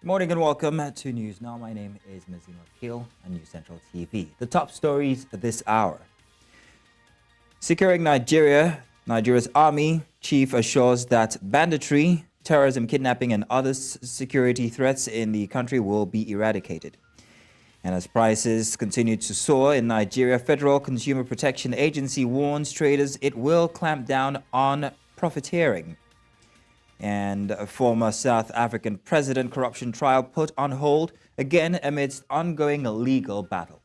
Good morning and welcome to News Now. My name is Mazino on News Central TV. The top stories this hour. Securing Nigeria, Nigeria's army chief assures that banditry, terrorism, kidnapping and other security threats in the country will be eradicated. And as prices continue to soar in Nigeria, Federal Consumer Protection Agency warns traders it will clamp down on profiteering. And a former South African president corruption trial put on hold again amidst ongoing legal battle.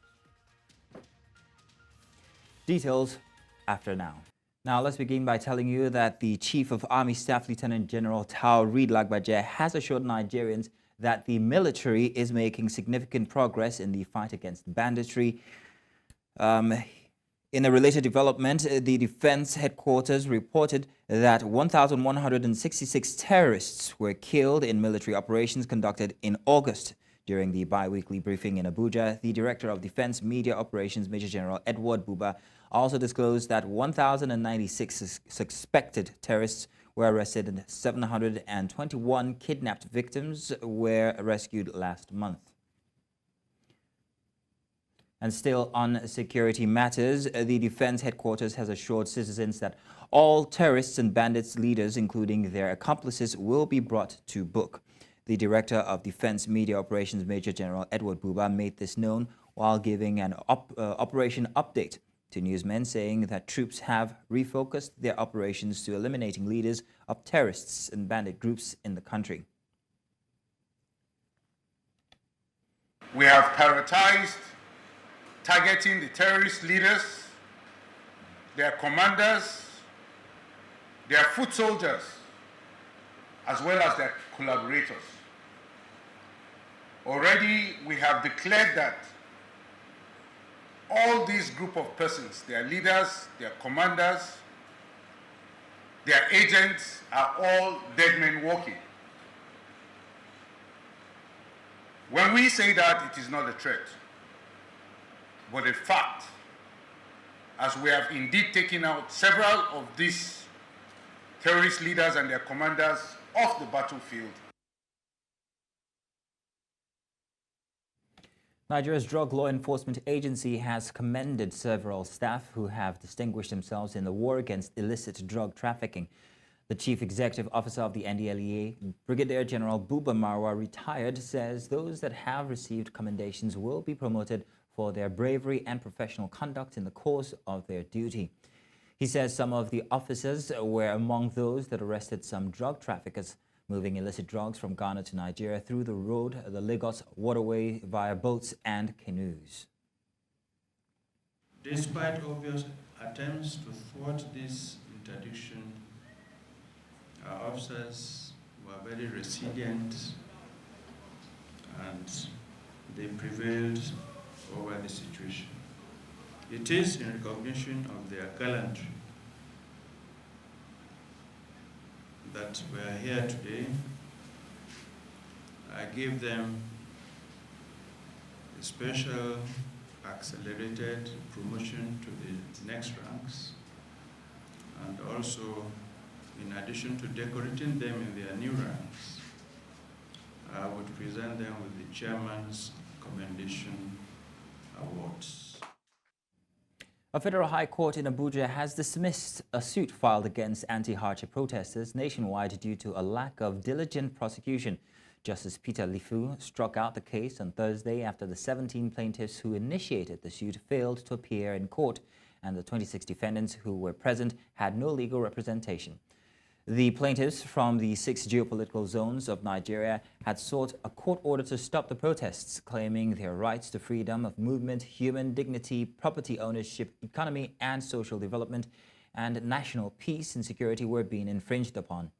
Details after now. Now let's begin by telling you that the Chief of Army Staff Lieutenant General Taoreed Lagbaja has assured Nigerians that the military is making significant progress in the fight against banditry. In a related development, the Defense Headquarters reported that 1,166 terrorists were killed in military operations conducted in August. During the bi-weekly briefing in Abuja, the Director of Defense Media Operations, Major General Edward Buba, also disclosed that 1,096 suspected terrorists were arrested and 721 kidnapped victims were rescued last month. And still on security matters, the Defense Headquarters has assured citizens that all terrorists and bandits leaders, including their accomplices, will be brought to book. The Director of Defense Media Operations, Major General Edward Buba, made this known while giving an operation update to newsmen, saying that troops have refocused their operations to eliminating leaders of terrorists and bandit groups in the country. We have prioritized targeting the terrorist leaders, their commanders, their foot soldiers, as well as their collaborators. Already we have declared that all these group of persons, their leaders, their commanders, their agents are all dead men walking. When we say that, it is not a threat, but a fact, as we have indeed taken out several of these terrorist leaders and their commanders off the battlefield. Nigeria's Drug Law Enforcement Agency has commended several staff who have distinguished themselves in the war against illicit drug trafficking. The Chief Executive Officer of the NDLEA, Brigadier General Buba Marwa, retired, says those that have received commendations will be promoted for their bravery and professional conduct in the course of their duty. He says some of the officers were among those that arrested some drug traffickers moving illicit drugs from Ghana to Nigeria through the road, the Lagos waterway via boats and canoes. Despite obvious attempts to thwart this interdiction, our officers were very resilient and they prevailed over the situation. It is in recognition of their gallantry that we are here today. I give them a special accelerated promotion to the next ranks, and also, in addition to decorating them in their new ranks, I would present them with the Chairman's Commendation Awards. A federal high court in Abuja has dismissed a suit filed against anti-hardship protesters nationwide due to a lack of diligent prosecution. Justice Peter Lifu struck out the case on Thursday after the 17 plaintiffs who initiated the suit failed to appear in court, and the 26 defendants who were present had no legal representation. The plaintiffs from the 6 geopolitical zones of Nigeria had sought a court order to stop the protests, claiming their rights to freedom of movement, human dignity, property ownership, economy and social development, and national peace and security were being infringed upon.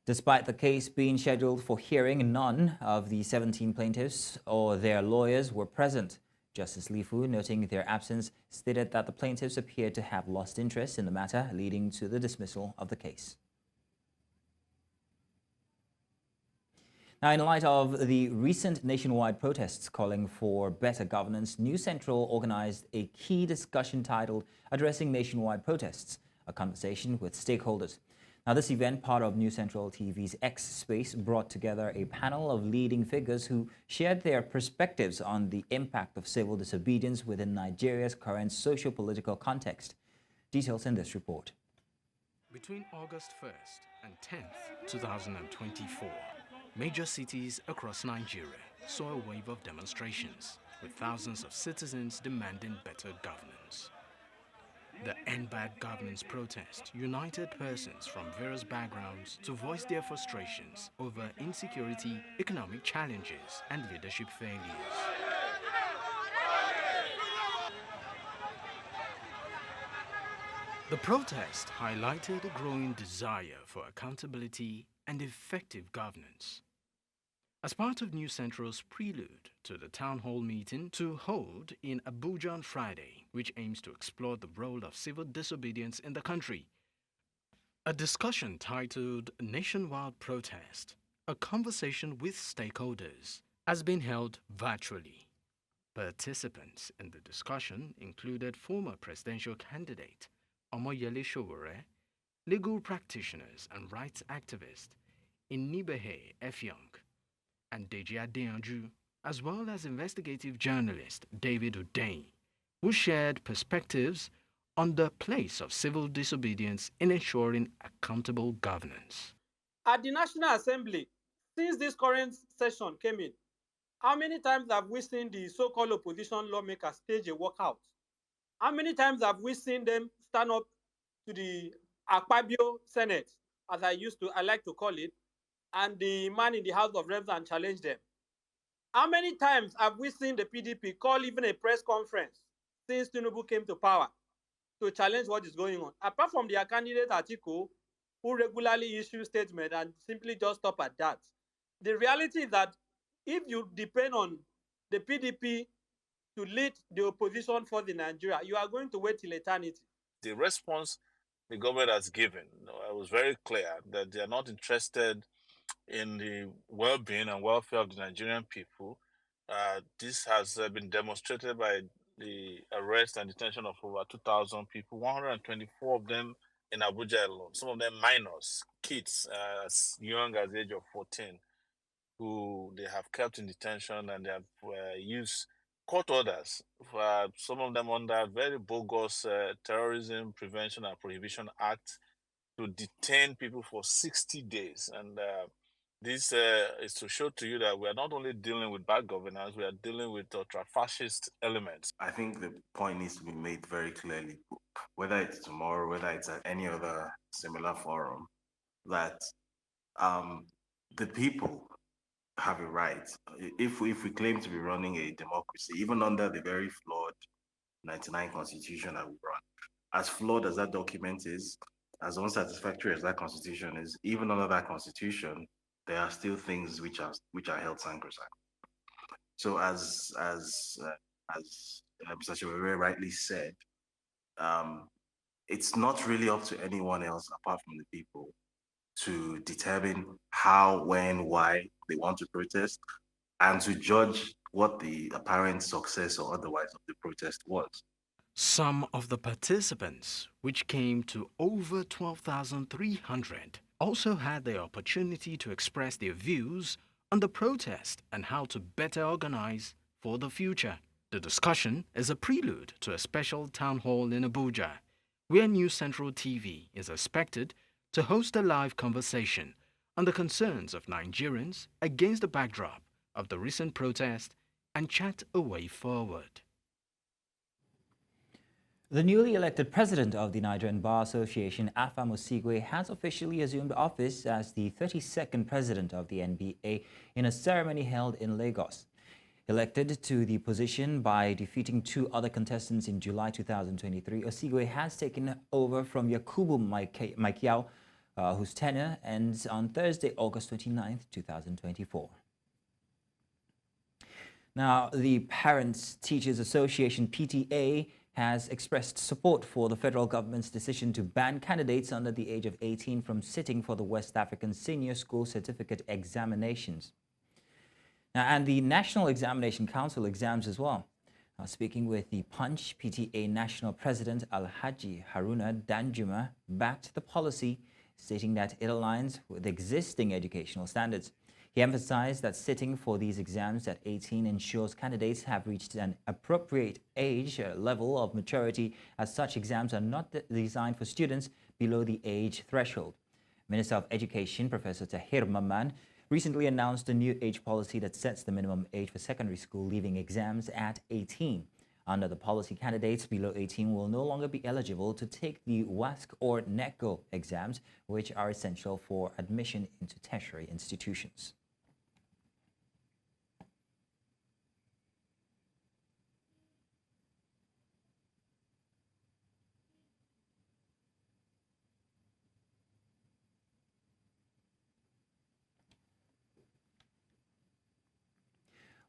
Despite the case being scheduled for hearing, none of the 17 plaintiffs or their lawyers were present. Justice Lifu, noting their absence, stated that the plaintiffs appeared to have lost interest in the matter, leading to the dismissal of the case. Now, in light of the recent nationwide protests calling for better governance, News Central organized a key discussion titled Addressing Nationwide Protests, a conversation with stakeholders. Now, this event, part of New Central TV's X Space, brought together a panel of leading figures who shared their perspectives on the impact of civil disobedience within Nigeria's current socio-political context. Details in this report. Between August 1st and 10th, 2024, major cities across Nigeria saw a wave of demonstrations, with thousands of citizens demanding better governance. The End Bad Governance protest united persons from various backgrounds to voice their frustrations over insecurity, economic challenges, and leadership failures. The protest highlighted a growing desire for accountability and effective governance. As part of New Central's prelude to the town hall meeting to hold in Abuja on Friday, which aims to explore the role of civil disobedience in the country, a discussion titled Nationwide Protest, a conversation with stakeholders, has been held virtually. Participants in the discussion included former presidential candidate Omoyele Sowore, legal practitioners and rights activists Inibehe Efyong and Deji Adeyanju, as well as investigative journalist David Udein, who shared perspectives on the place of civil disobedience in ensuring accountable governance. At the National Assembly, since this current session came in, how many times have we seen the so-called opposition lawmakers stage a walkout? How many times have we seen them stand up to the Akpabio Senate, as I like to call it, and the man in the House of Reps and challenge them? How many times have we seen the PDP call even a press conference since Tinubu came to power to challenge what is going on? Apart from their candidate Atiku, who regularly issue statements and simply just stop at that. The reality is that if you depend on the PDP to lead the opposition for the Nigeria, you are going to wait till eternity. The response the government has given, it was very clear that they are not interested in the well-being and welfare of the Nigerian people. This has been demonstrated by the arrest and detention of over 2,000 people, 124 of them in Abuja alone, some of them minors, kids as young as the age of 14, who they have kept in detention, and they have used court orders, some of them under very bogus Terrorism Prevention and Prohibition Act, to detain people for 60 days. And this is to show to you that we are not only dealing with bad governance, we are dealing with ultra-fascist elements. I think the point needs to be made very clearly, whether it's tomorrow, whether it's at any other similar forum, that the people have a right. If we claim to be running a democracy, even under the very flawed 99 constitution that we run, as flawed as that document is, as unsatisfactory as that constitution is, even under that constitution, there are still things which are held sacrosanct. So as Mr. Sowore rightly said, it's not really up to anyone else apart from the people to determine how, when, why they want to protest, and to judge what the apparent success or otherwise of the protest was. Some of the participants, which came to over 12,300, also had the opportunity to express their views on the protest and how to better organize for the future. The discussion is a prelude to a special town hall in Abuja, where New Central TV is expected to host a live conversation on the concerns of Nigerians against the backdrop of the recent protest and chart a way forward. The newly elected president of the Nigerian Bar Association, Afam Osigwe, has officially assumed office as the 32nd president of the NBA in a ceremony held in Lagos. Elected to the position by defeating two other contestants in July 2023, Osigwe has taken over from Yakubu Maikiao, whose tenure ends on Thursday, August 29, 2024. Now, the Parents Teachers Association, PTA, has expressed support for the federal government's decision to ban candidates under the age of 18 from sitting for the West African Senior School Certificate examinations. Now, and the National Examination Council exams as well. Speaking with the Punch, PTA National President Alhaji Haruna Danjuma backed the policy, stating that it aligns with existing educational standards. He emphasized that sitting for these exams at 18 ensures candidates have reached an appropriate age level of maturity, as such exams are not designed for students below the age threshold. Minister of Education, Professor Tahir Mamman, recently announced a new age policy that sets the minimum age for secondary school leaving exams at 18. Under the policy, candidates below 18 will no longer be eligible to take the WASC or NECO exams, which are essential for admission into tertiary institutions.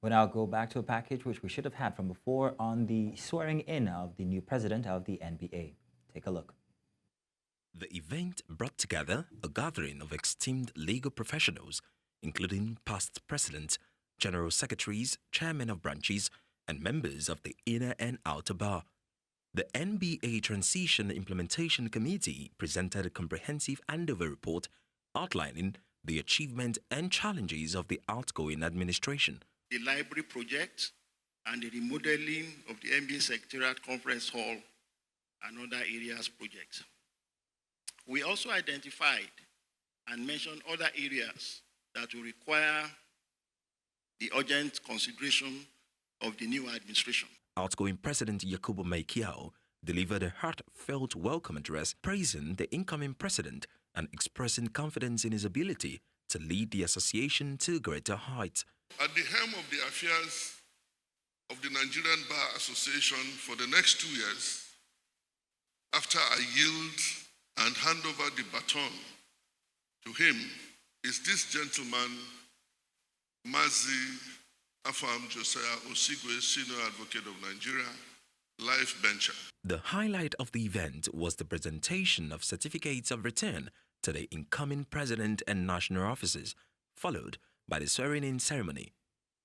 We'll now go back to a package which we should have had from before on the swearing in of the new president of the NBA. Take a look. The event brought together a gathering of esteemed legal professionals, including past presidents, general secretaries, chairmen of branches, and members of the inner and outer bar. The NBA Transition Implementation Committee presented a comprehensive handover report outlining the achievements and challenges of the outgoing administration. The library project and the remodeling of the NBA Secretariat Conference Hall and other areas projects. We also identified and mentioned other areas that will require the urgent consideration of the new administration. Outgoing President Yakubu Maikiao delivered a heartfelt welcome address praising the incoming president and expressing confidence in his ability to lead the association to greater heights. At the helm of the affairs of the Nigerian Bar Association for the next 2 years, after I yield and hand over the baton to him, is this gentleman, Mazi Afam Josiah Osigwe, Senior Advocate of Nigeria, Life Bencher. The highlight of the event was the presentation of certificates of return to the incoming president and national officers, followed by the swearing-in ceremony.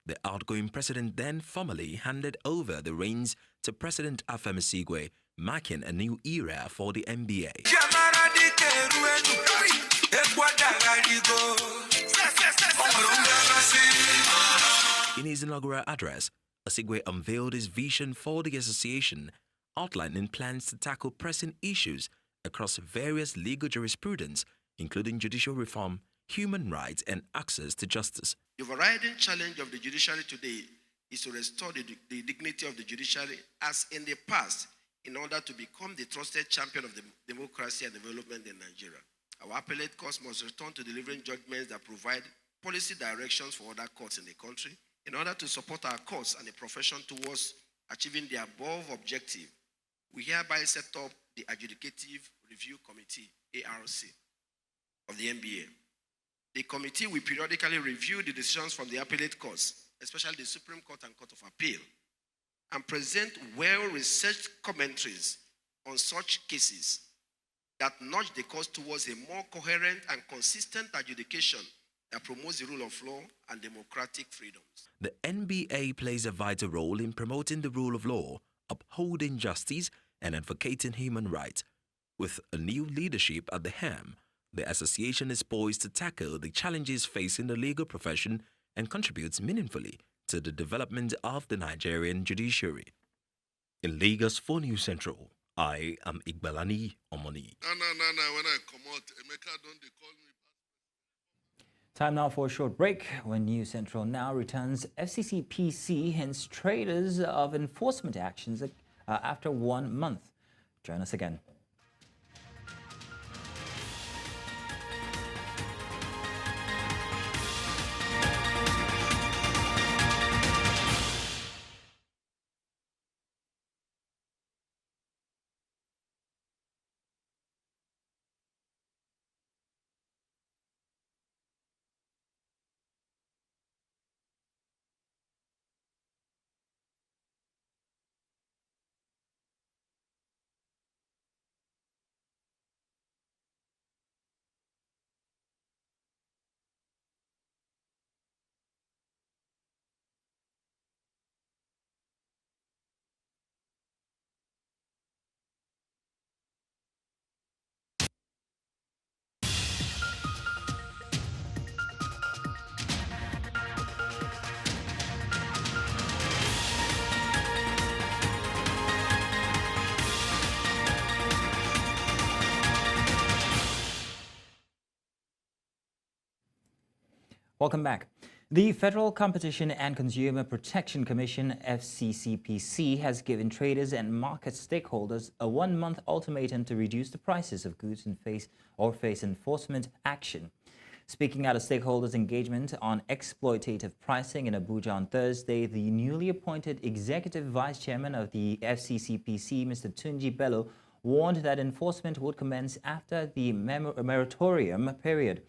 The outgoing president then formally handed over the reins to President Afam Osigwe, marking a new era for the NBA. In his inaugural address, Osigwe unveiled his vision for the association, outlining plans to tackle pressing issues across various legal jurisprudence, including judicial reform, human rights, and access to justice. The overriding challenge of the judiciary today is to restore the dignity of the judiciary as in the past, in order to become the trusted champion of the democracy and development in Nigeria. Our appellate courts must return to delivering judgments that provide policy directions for other courts in the country in order to support our courts and the profession towards achieving the above objective. We hereby set up the Adjudicative Review Committee, ARC, of the NBA. The committee will periodically review the decisions from the appellate courts, especially the Supreme Court and Court of Appeal, and present well-researched commentaries on such cases that nudge the courts towards a more coherent and consistent adjudication that promotes the rule of law and democratic freedoms. The NBA plays a vital role in promoting the rule of law, upholding justice, and advocating human rights. With a new leadership at the helm, the association is poised to tackle the challenges facing the legal profession and contributes meaningfully to the development of the Nigerian judiciary. In Lagos for News Central, I am Igbalani Omoni. When I come out, Emeka don't they call me? Time now for a short break. When News Central now returns, FCCPC hints traders of enforcement actions after 1 month. Join us again. Welcome back. The Federal Competition and Consumer Protection Commission, FCCPC, has given traders and market stakeholders a one-month ultimatum to reduce the prices of goods and face enforcement action. Speaking at a stakeholders' engagement on exploitative pricing in Abuja on Thursday, the newly appointed Executive Vice Chairman of the FCCPC, Mr. Tunji Bello, warned that enforcement would commence after the moratorium period.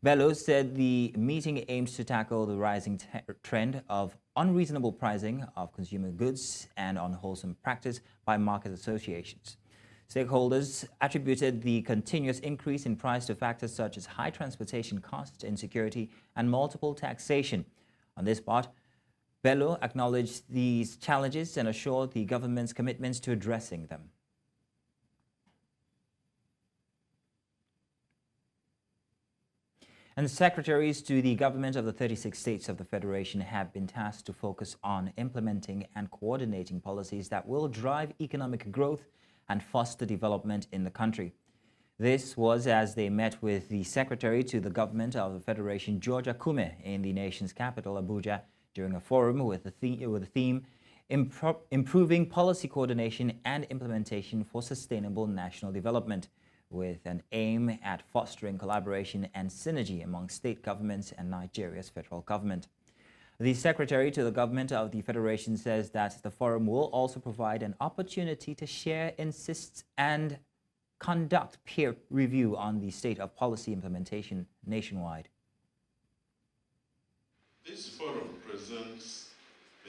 Bello said the meeting aims to tackle the rising trend of unreasonable pricing of consumer goods and unwholesome practice by market associations. Stakeholders attributed the continuous increase in price to factors such as high transportation costs, insecurity, and multiple taxation. On this part, Bello acknowledged these challenges and assured the government's commitments to addressing them. And secretaries to the government of the 36 states of the Federation have been tasked to focus on implementing and coordinating policies that will drive economic growth and foster development in the country. This was as they met with the Secretary to the Government of the Federation, George Akume, in the nation's capital, Abuja, during a forum with the theme Improving Policy Coordination and Implementation for Sustainable National Development, with an aim at fostering collaboration and synergy among state governments and Nigeria's federal government. The Secretary to the Government of the Federation says that the forum will also provide an opportunity to share insights and conduct peer review on the state of policy implementation nationwide. This forum presents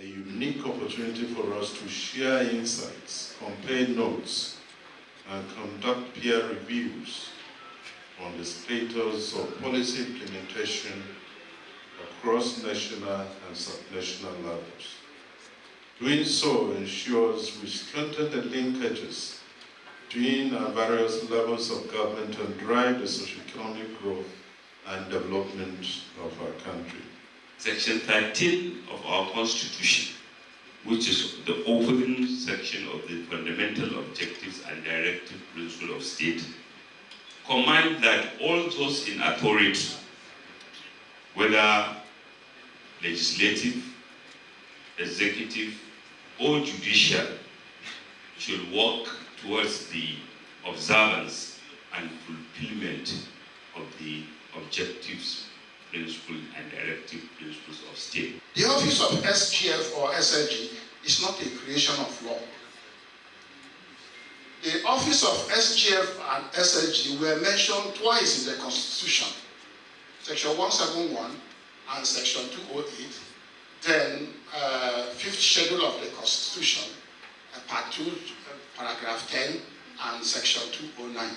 a unique opportunity for us to share insights, compare notes, and conduct peer reviews on the status of policy implementation across national and subnational levels. Doing so ensures we strengthen the linkages between our various levels of government and drive the socio-economic growth and development of our country. Section 13 of our Constitution, which is the opening section of the fundamental objectives and directive principle of state, command that all those in authority, whether legislative, executive, or judicial, should work towards the observance and fulfillment of the objectives, principles, and directive principles of state. The office of SGF or SLG is not a creation of law. The office of SGF and SLG were mentioned twice in the Constitution, Section 171 and Section 208, then 5th Schedule of the Constitution, Part 2, Paragraph 10, and Section 209.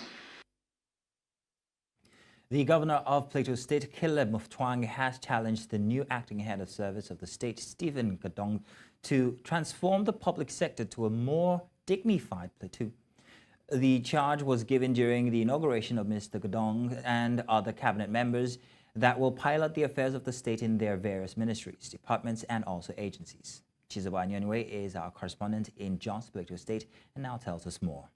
The governor of Plateau State, Caleb Muftwang, has challenged the new acting head of service of the state, Stephen Gadong, to transform the public sector to a more dignified Plateau. The charge was given during the inauguration of Mr. Gadong and other cabinet members that will pilot the affairs of the state in their various ministries, departments, and also agencies. Chizoba Anyonwe is our correspondent in Jos Plateau State and now tells us more.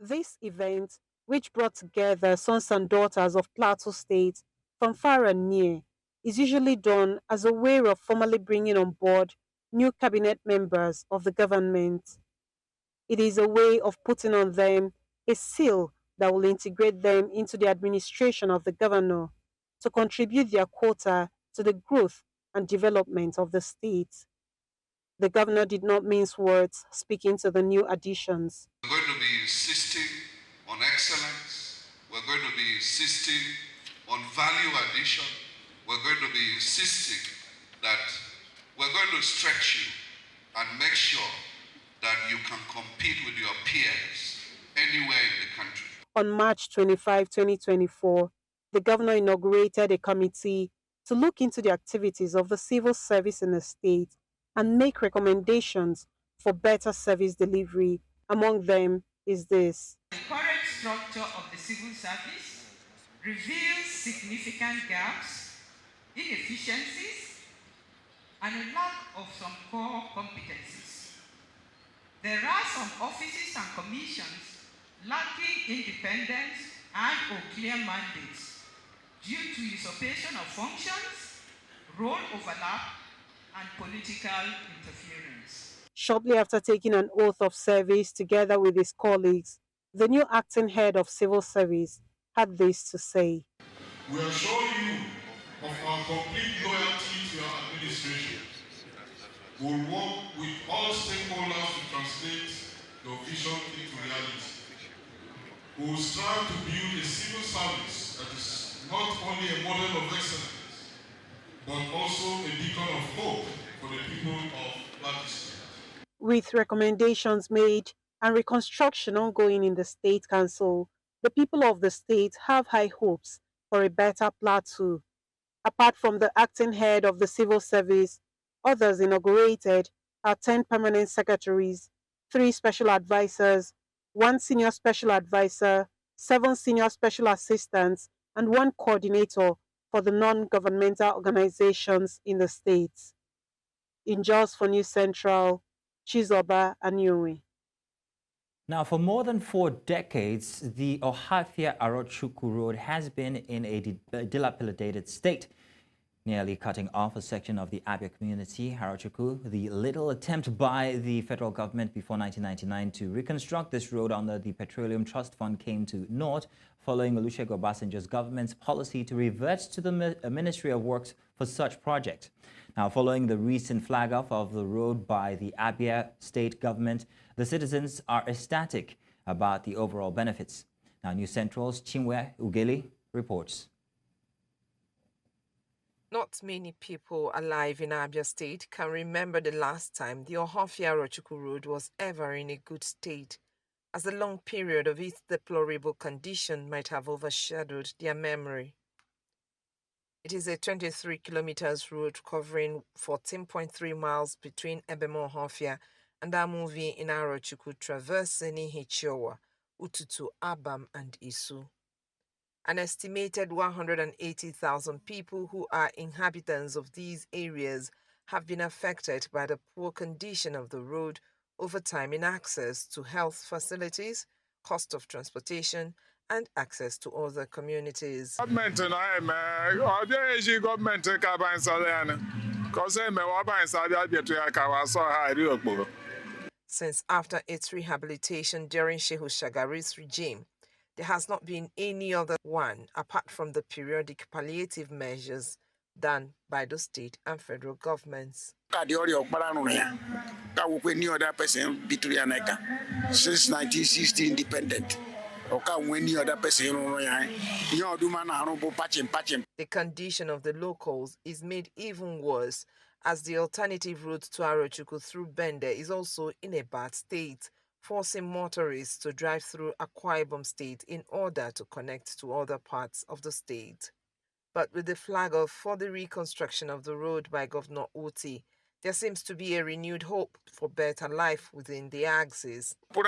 This event, which brought together sons and daughters of Plateau State from far and near, is usually done as a way of formally bringing on board new cabinet members of the government. It is a way of putting on them a seal that will integrate them into the administration of the governor to contribute their quota to the growth and development of the state. The governor did not mince words speaking to the new additions. We're going to be insisting on excellence. We're going to be insisting on value addition. We're going to be insisting that we're going to stretch you and make sure that you can compete with your peers anywhere in the country. On March 25, 2024, the governor inaugurated a committee to look into the activities of the civil service in the state and make recommendations for better service delivery. Among them is this. The current structure of the civil service reveals significant gaps, inefficiencies, and a lack of some core competencies. There are some offices and commissions lacking independence and or clear mandates due to usurpation of functions, role overlap, and political interference. Shortly after taking an oath of service together with his colleagues, the new acting head of civil service had this to say. We assure you of our complete loyalty to your administration. We will work with all stakeholders to translate your vision into reality. We will strive to build a civil service that is not only a model of excellence, but also a beacon of hope for the people of Plateau State. With recommendations made and reconstruction ongoing in the State Council, the people of the state have high hopes for a better Plateau. Apart from the acting head of the civil service, others inaugurated are 10 permanent secretaries, 3 special advisors, 1 senior special advisor, 7 senior special assistants, and 1 coordinator for the non-governmental organizations in the state. In Jos for News Central, Chizoba Anyuwe. Now, for more than 4 decades, the Ohafia-Arochukwu Road has been in a dilapidated state, nearly cutting off a section of the Abia community. Arochukwu, the little attempt by the federal government before 1999 to reconstruct this road under the Petroleum Trust Fund came to naught following Olusegun Obasanjo's government's policy to revert to the Ministry of Works for such project. Now, following the recent flag-off of the road by the Abia state government, the citizens are ecstatic about the overall benefits. Now, News Central's Chinwe Ugeli reports. Not many people alive in Abia State can remember the last time the Ohafia-Arochukwu Road was ever in a good state, as the long period of its deplorable condition might have overshadowed their memory. It is a 23 kilometers road covering 14.3 miles between Ebemo Ohafia and Amuvi in Arochukwu, traversing Ihechiowa, Ututu, Abam, and Isu. An estimated 180,000 people who are inhabitants of these areas have been affected by the poor condition of the road over time in access to health facilities, cost of transportation, and access to other communities. Since after its rehabilitation during Shehu Shagari's regime, there has not been any other one apart from the periodic palliative measures done by the state and federal governments. Since 1960 independent. The condition of the locals is made even worse as the alternative route to Arochukwu through Bende is also in a bad state, forcing motorists to drive through Akwa Ibom State in order to connect to other parts of the state. But with the flag off for the reconstruction of the road by Governor Oti, there seems to be a renewed hope for better life within the axis. From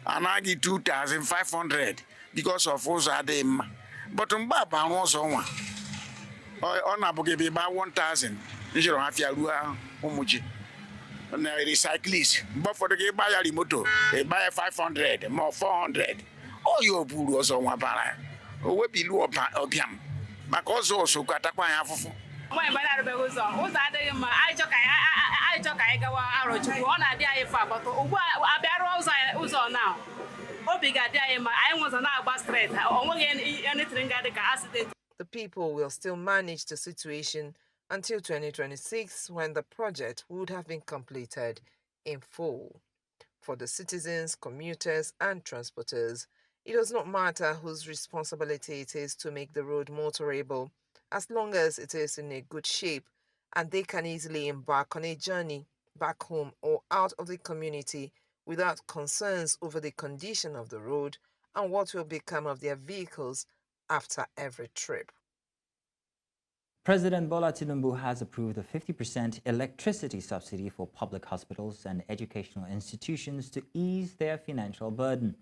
and I get 2,500 because of Ozadem. But Mbaba also one. On Abuge about 1,000. You don't have your Umuchi. And the cyclists. But for the gay buy a moto, they buy 500, more 400. All your pool was on one bar. Or be low opium. Because also got a quite I The people will still manage the situation until 2026, when the project would have been completed in full. For the citizens, commuters, and transporters, it does not matter whose responsibility it is to make the road motorable, as long as it is in a good shape and they can easily embark on a journey back home or out of the community without concerns over the condition of the road and what will become of their vehicles after every trip. President Bola Tinubu has approved a 50% electricity subsidy for public hospitals and educational institutions to ease their financial burden.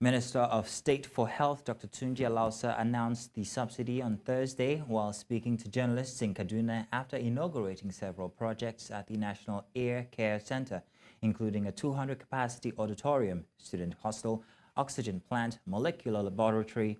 Minister of State for Health Dr. Tunji Alausa announced the subsidy on Thursday while speaking to journalists in Kaduna after inaugurating several projects at the National Air Care Center, including a 200-capacity auditorium, student hostel, oxygen plant, molecular laboratory,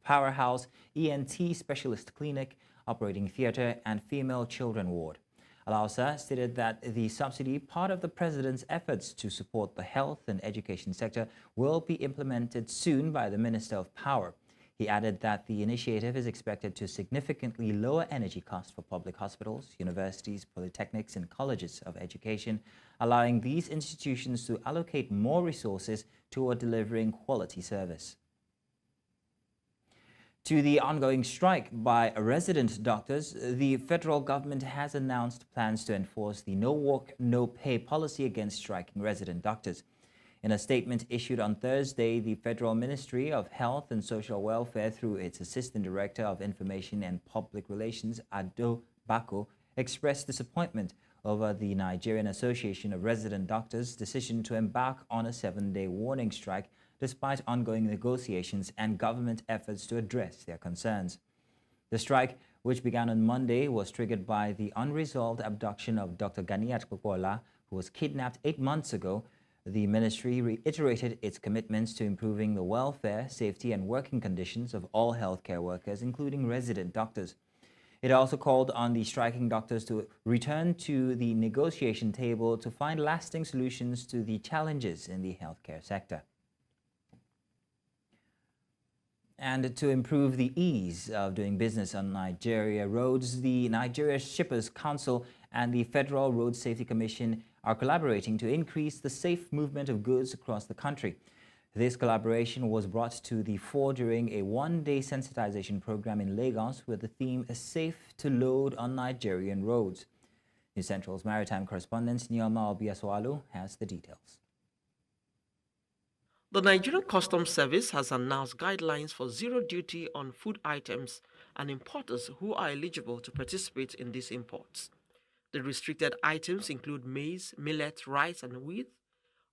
powerhouse, ENT specialist clinic, operating theater, and female children ward. Alausa stated that the subsidy, part of the president's efforts to support the health and education sector, will be implemented soon by the Minister of Power. He added that the initiative is expected to significantly lower energy costs for public hospitals, universities, polytechnics, and colleges of education, allowing these institutions to allocate more resources toward delivering quality service. To the ongoing strike by resident doctors, the federal government has announced plans to enforce the no work, no pay policy against striking resident doctors. In a statement issued on Thursday, the Federal Ministry of Health and Social Welfare, through its Assistant Director of Information and Public Relations, Ado Bako, expressed disappointment over the Nigerian Association of Resident Doctors' decision to embark on a 7-day warning strike despite ongoing negotiations and government efforts to address their concerns. The strike, which began on Monday, was triggered by the unresolved abduction of Dr. Ganiat Kokola, who was kidnapped 8 months ago. The ministry reiterated its commitments to improving the welfare, safety, and working conditions of all healthcare workers, including resident doctors. It also called on the striking doctors to return to the negotiation table to find lasting solutions to the challenges in the healthcare sector. And to improve the ease of doing business on Nigeria roads, the Nigeria Shippers Council and the Federal Road Safety Commission are collaborating to increase the safe movement of goods across the country. This collaboration was brought to the fore during a one-day sensitization program in Lagos with the theme Safe to Load on Nigerian Roads. News Central's maritime correspondent Nioma Obiaswalu has the details. The Nigerian Customs Service has announced guidelines for zero duty on food items and importers who are eligible to participate in these imports. The restricted items include maize, millet, rice, and wheat.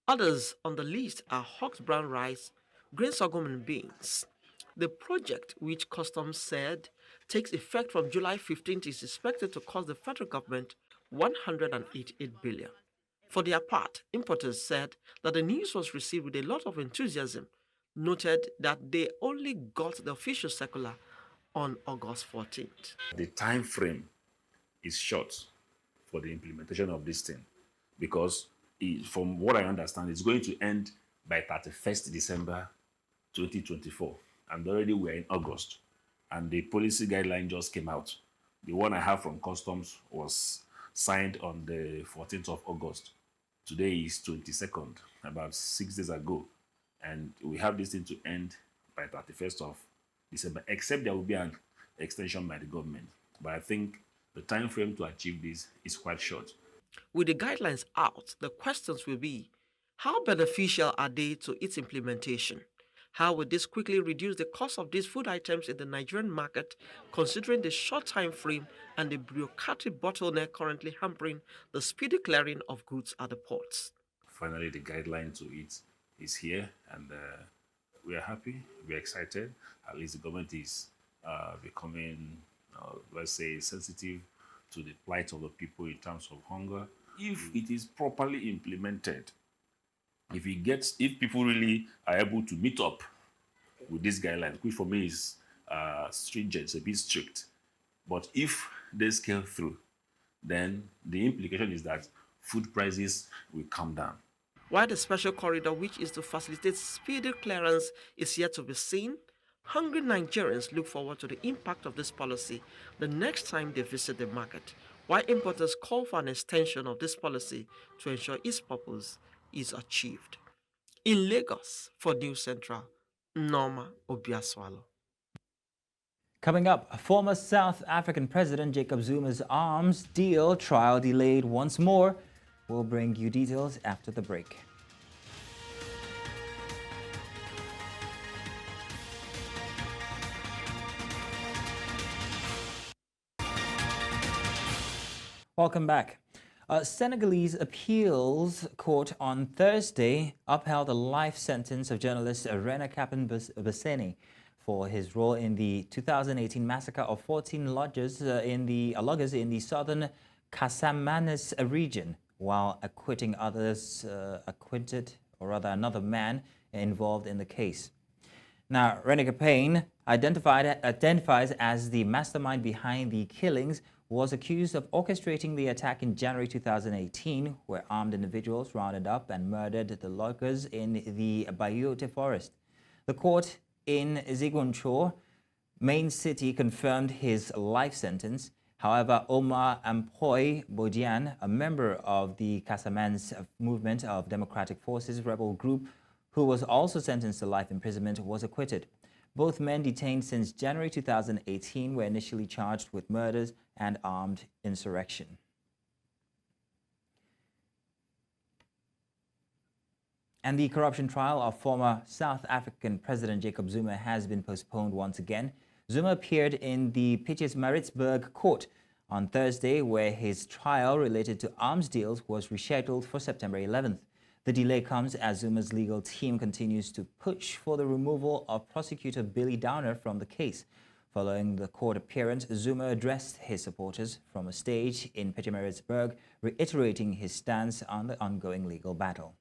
Others on the list are husked brown rice, grain sorghum, and beans. The project, which Customs said takes effect from July 15th, is expected to cost the federal government 188 billion. For their part, importers said that the news was received with a lot of enthusiasm, noted that they only got the official circular on August 14th. The time frame is short for the implementation of this thing because, from what I understand, it's going to end by 31st December 2024. And already we're in August, and the policy guideline just came out. The one I have from Customs was signed on the 14th of August. Today is 22nd, about 6 days ago. And we have this thing to end by 31st of December, except there will be an extension by the government. But I think the time frame to achieve this is quite short. With the guidelines out, the questions will be, how beneficial are they to its implementation? How will this quickly reduce the cost of these food items in the Nigerian market, considering the short time frame and the bureaucratic bottleneck currently hampering the speedy clearing of goods at the ports? Finally, the guideline to it is here, and we are happy, we are excited. At least the government is becoming, let's say, sensitive to the plight of the people in terms of hunger. If it is properly implemented, if people really are able to meet up with these guidelines, which for me is stringent, it's a bit strict, but if they scale through, then the implication is that food prices will come down. While the special corridor, which is to facilitate speedy clearance, is yet to be seen, hungry Nigerians look forward to the impact of this policy the next time they visit the market, while importers call for an extension of this policy to ensure its purpose is achieved. In Lagos, for News Central, Norma Obiaswalo. Coming up, former South African President Jacob Zuma's arms deal trial delayed once more. We'll bring you details after the break. Welcome back. A Senegalese appeals court on Thursday upheld the life sentence of journalist Rena Kapin Basseni for his role in the 2018 massacre of 14 loggers in the southern Casamance region, while acquitting others or rather another man involved in the case. Now, Renegade Payne, identifies as the mastermind behind the killings, was accused of orchestrating the attack in January 2018, where armed individuals rounded up and murdered the loggers in the Bayote forest. The court in Ziguinchor, main city, confirmed his life sentence. However, Omar Ampoy Bodian, a member of the Casamance Movement of Democratic Forces rebel group, who was also sentenced to life imprisonment, was acquitted. Both men detained since January 2018 were initially charged with murders and armed insurrection. And the corruption trial of former South African President Jacob Zuma has been postponed once again. Zuma appeared in the Pietermaritzburg court on Thursday, where his trial related to arms deals was rescheduled for September 11th. The delay comes as Zuma's legal team continues to push for the removal of prosecutor Billy Downer from the case. Following the court appearance, Zuma addressed his supporters from a stage in Pietermaritzburg, reiterating his stance on the ongoing legal battle.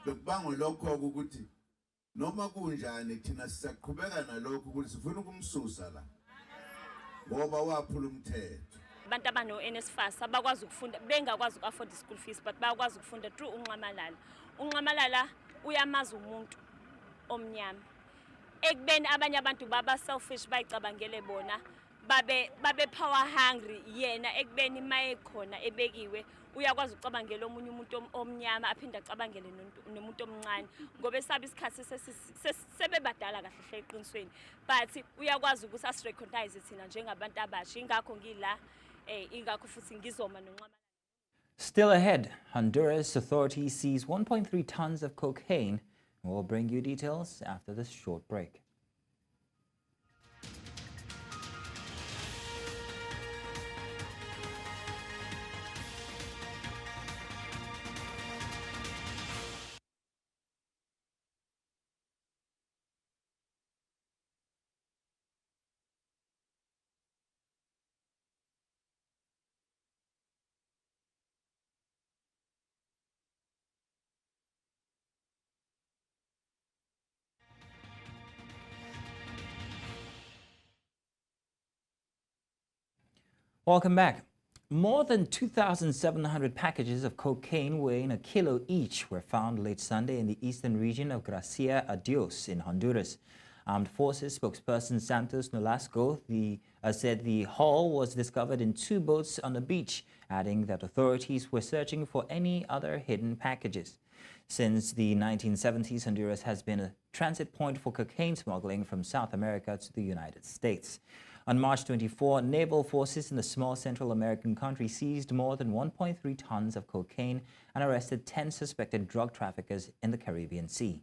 Bekubangwa lokho ukuthi noma kunjani thina sisaqhubeka nalokho ukuthi sifuna ukumsusa la ngoba waphula umthetho. Abantu abano NSFAS abakwazi ukufunda bengakwazi uku-afford school fees but bayakwazi ukufunda through unqamalala. Unqamalala uyamaza umuntu omnyama. Ekubeni abanye abantu baba selfish bayicabangele bona babe power hungry yena ekubeni maye khona ebekiwe uyakwazi ucabangela omunye umuntu omnyama aphinda acabangele nomuntu omncane ngoba esabe isikhathi sebebadala kahle hle eqinisweni but uyakwazi ukuthi asirecognize thina njengabantu abasha ingakho ngila ingakho futhi ngizoma nonqama. Still ahead, Honduras authorities seize 1.3 tons of cocaine. We'll bring you details after this short break. Welcome back. More than 2,700 packages of cocaine weighing a kilo each were found late Sunday in the eastern region of Gracia a Dios in Honduras. Armed Forces spokesperson Santos Nolasco said the haul was discovered in 2 boats on the beach, adding that authorities were searching for any other hidden packages. Since the 1970s, Honduras has been a transit point for cocaine smuggling from South America to the United States. On March 24, naval forces in the small Central American country seized more than 1.3 tons of cocaine and arrested 10 suspected drug traffickers in the Caribbean Sea.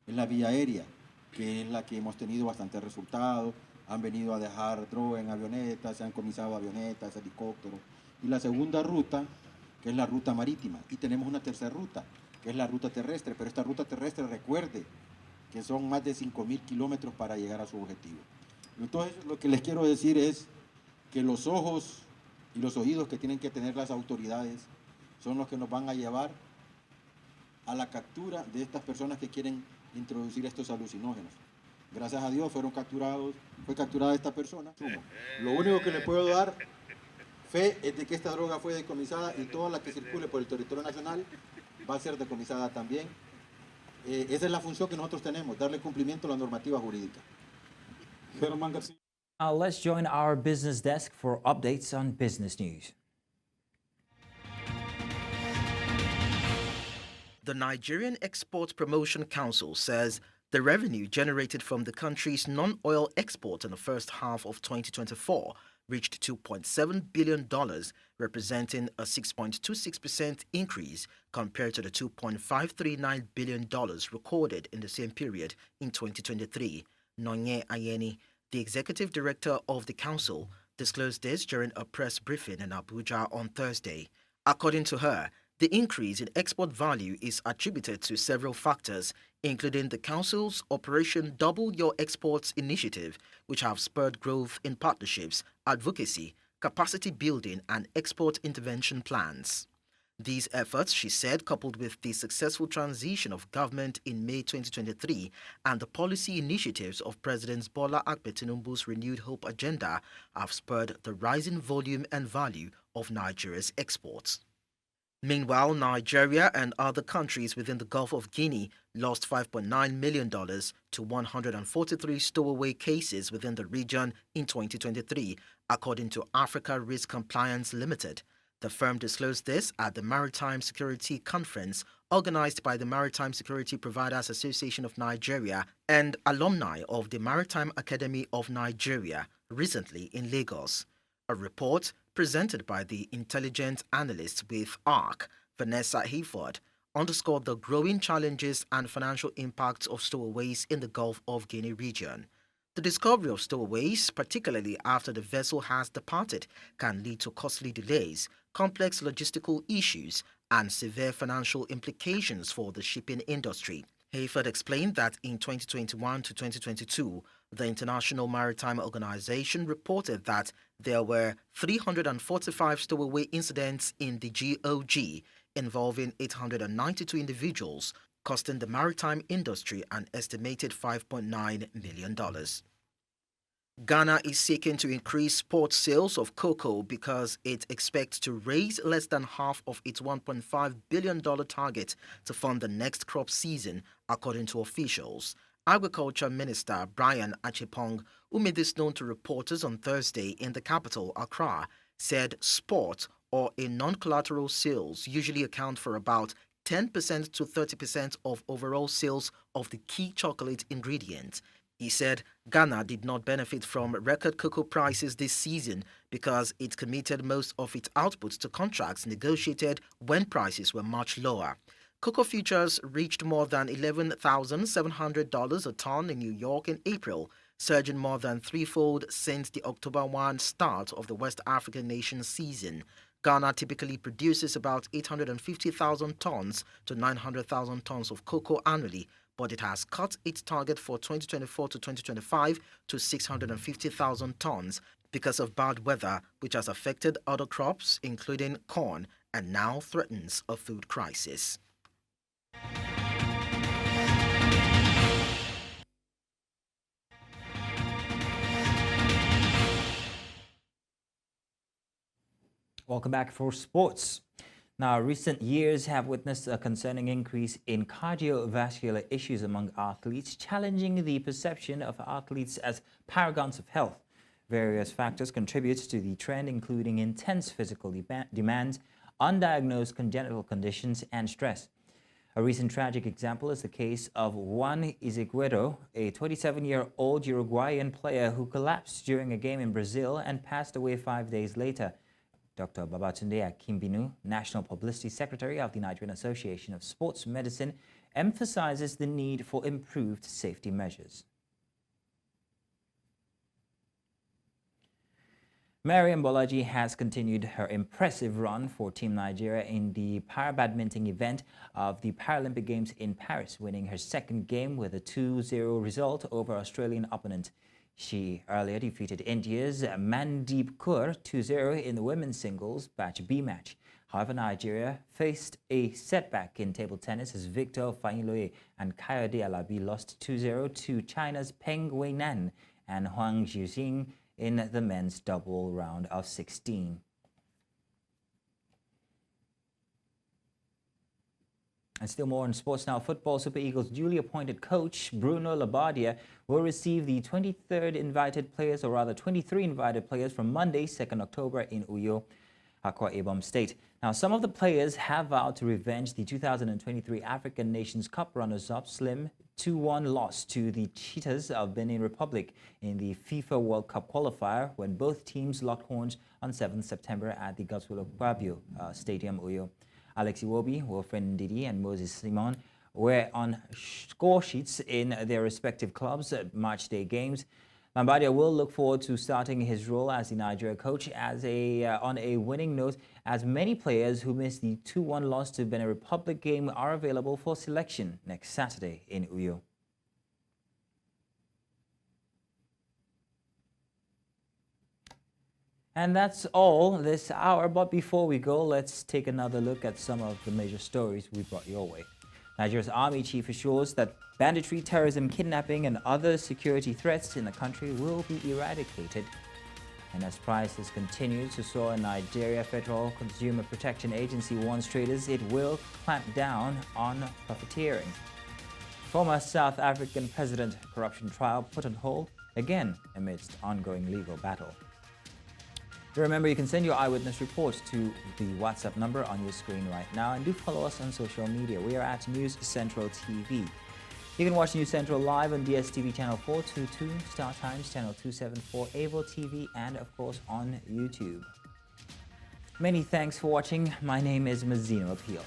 En la vía aérea, que es la que hemos tenido bastante resultados, han venido a dejar droga en avionetas, se han comisado avionetas, helicópteros. Y la segunda ruta, que es la ruta marítima. Y tenemos una tercera ruta, que es la ruta terrestre. Pero esta ruta terrestre, recuerde, que son más de 5.000 kilómetros para llegar a su objetivo. Entonces, lo que les quiero decir es que los ojos y los oídos que tienen que tener las autoridades son los que nos van a llevar a la captura de estas personas que quieren introducir estos alucinógenos. Gracias a Dios fue capturada esta persona. Lo único que le puedo dar fe es de que esta droga fue decomisada y toda la que circule por el territorio nacional va a ser decomisada también. Esa es la función que nosotros tenemos, darle cumplimiento a la normativa jurídica. Now let's join our business desk for updates on business news. The Nigerian Export Promotion Council says the revenue generated from the country's non-oil export in the first half of 2024 reached $2.7 billion, representing a 6.26% increase compared to the $2.539 billion recorded in the same period in 2023. Nonye Ayeni, the executive director of the council, disclosed this during a press briefing in Abuja on Thursday. According to her, the increase in export value is attributed to several factors, including the Council's Operation Double Your Exports initiative, which have spurred growth in partnerships, advocacy, capacity building, and export intervention plans. These efforts, she said, coupled with the successful transition of government in May 2023 and the policy initiatives of President Bola Ahmed Tinubu's Renewed Hope agenda, have spurred the rising volume and value of Nigeria's exports. Meanwhile, Nigeria and other countries within the Gulf of Guinea lost $5.9 million to 143 stowaway cases within the region in 2023, according to Africa Risk Compliance Limited. The firm disclosed this at the Maritime Security Conference organized by the Maritime Security Providers Association of Nigeria and alumni of the Maritime Academy of Nigeria recently in Lagos. A report presented by the intelligence analyst with ARC, Vanessa Hayford, underscored the growing challenges and financial impacts of stowaways in the Gulf of Guinea region. The discovery of stowaways, particularly after the vessel has departed, can lead to costly delays, complex logistical issues, and severe financial implications for the shipping industry. Hayford explained that in 2021 to 2022, the International Maritime Organization reported that there were 345 stowaway incidents in the GOG involving 892 individuals, costing the maritime industry an estimated $5.9 million. Ghana is seeking to increase spot sales of cocoa because it expects to raise less than half of its $1.5 billion target to fund the next crop season, according to officials. Agriculture Minister Brian Achepong, who made this known to reporters on Thursday in the capital, Accra, said spot or a non-collateral sales usually account for about 10% to 30% of overall sales of the key chocolate ingredient. He said Ghana did not benefit from record cocoa prices this season because it committed most of its output to contracts negotiated when prices were much lower. Cocoa futures reached more than $11,700 a ton in New York in April, surging more than threefold since the October 1 start of the West African nation season. Ghana typically produces about 850,000 tons to 900,000 tons of cocoa annually, but it has cut its target for 2024 to 2025 to 650,000 tons because of bad weather, which has affected other crops, including corn, and now threatens a food crisis. Welcome back for sports. Now, recent years have witnessed a concerning increase in cardiovascular issues among athletes, challenging the perception of athletes as paragons of health. Various factors contribute to the trend, including intense physical demands, undiagnosed congenital conditions, and stress. A recent tragic example is the case of Juan Izquierdo, a 27-year-old Uruguayan player who collapsed during a game in Brazil and passed away 5 days later. Dr. Babatunde Akimbinu, National Publicity Secretary of the Nigerian Association of Sports Medicine, emphasizes the need for improved safety measures. Mariam Bolaji has continued her impressive run for Team Nigeria in the para-badminton event of the Paralympic Games in Paris, winning her second game with a 2-0 result over Australian opponent. She earlier defeated India's Mandeep Kaur 2-0 in the women's singles Batch B match. However, Nigeria faced a setback in table tennis as Victor Fainloe and Kayode Alabi lost 2-0 to China's Peng Weinan and Huang Jiuxing in the men's double round of 16. And still more on sports now. Football Super Eagles' duly appointed coach, Bruno Labbadia, will receive the 23 invited players from Monday, 2nd October in Uyo, Akwa Ibom State. Now, some of the players have vowed to revenge the 2023 African Nations Cup runners-up slim 2-1 loss to the Cheetahs of Benin Republic in the FIFA World Cup qualifier when both teams locked horns on 7th September at the Godswill Kwabio Stadium, Uyo. Alex Iwobi, Wilfred Ndidi, and Moses Simon were on score sheets in their respective clubs at match day games. Lagbaja will look forward to starting his role as the Nigeria coach on a winning note, as many players who missed the 2-1 loss to Benin Republic game are available for selection next Saturday in Uyo. And that's all this hour, but before we go, let's take another look at some of the major stories we brought your way. Nigeria's army chief assures that banditry, terrorism, kidnapping and other security threats in the country will be eradicated. And as prices continue to soar in Nigeria, Federal Consumer Protection Agency warns traders it will clamp down on profiteering. Former South African president corruption trial put on hold, again amidst ongoing legal battle. Remember, you can send your eyewitness reports to the WhatsApp number on your screen right now, and do follow us on social media. We are at News Central TV. You can watch News Central live on DSTV channel 422, Star Times channel 274, Avo TV, and of course on YouTube. Many thanks for watching. My name is Mazino Appeal.